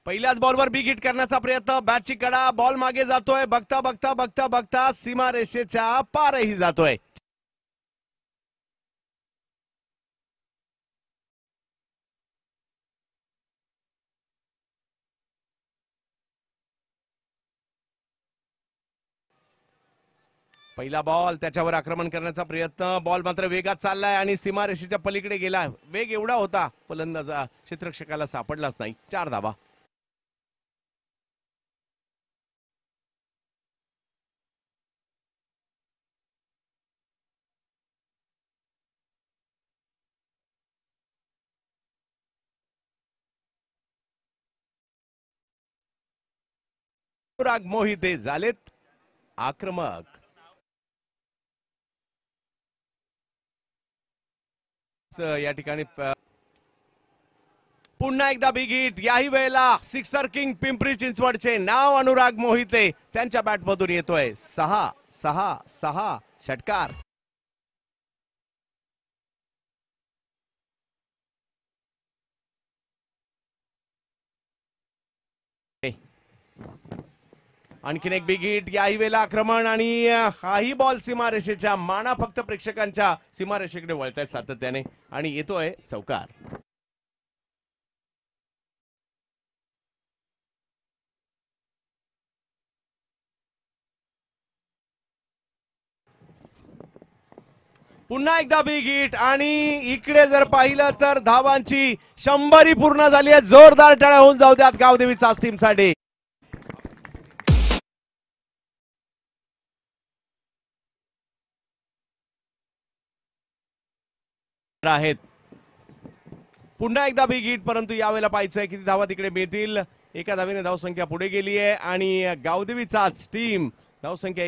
पहिल्याच बॉलवर big hit करण्याचा प्रयत्न, बॅटची कडा, बॉल मागे जातोय, बघता बघता बघता बघता सीमा रेषेच्या पारही जातोय. पहिला बॉल, त्याच्यावर आक्रमण करण्याचा प्रयत्न, बॉल मात्र वेगात चाललाय आणि सीमारेषेच्या पलीकडे गेला. वेग एवढा होता फलंदाज क्षेत्ररक्षकाला सापडलाच नाही. 4 धावा. अनुराग मोहिते झालेत आक्रमक. या ठिकाणी पुन्हा एकदा बिग हिट, याही वेळेला सिक्सर किंग पिंपरी चिंचवडचे नाव अनुराग मोहिते त्यांच्या बॅटमधून येतोय. 6 षटकार. आणखीन एक बिग हिट, याही वेळेला आक्रमण आणि हाही बॉल सीमारेषेच्या माना फक्त प्रेक्षकांच्या सीमारेषेकडे वळतायत सातत्याने आणि येतोय चौकार. पुन्हा एकदा बिग हिट आणि इकडे जर पाहिलं तर धावांची 100 पूर्ण झाली आहे. जोरदार टाळ्या होऊन जाऊ द्यात गावदेवीचा टीमसाठी. आहेत पुन्हा एकदा बिग हिट, परंतु यावेळेला पाहायचंय किती धावा तिकडे मिळतील. एका धावेने धावसंख्या पुढे गेली आहे आणि गावदेवीचाच टीम धावसंख्या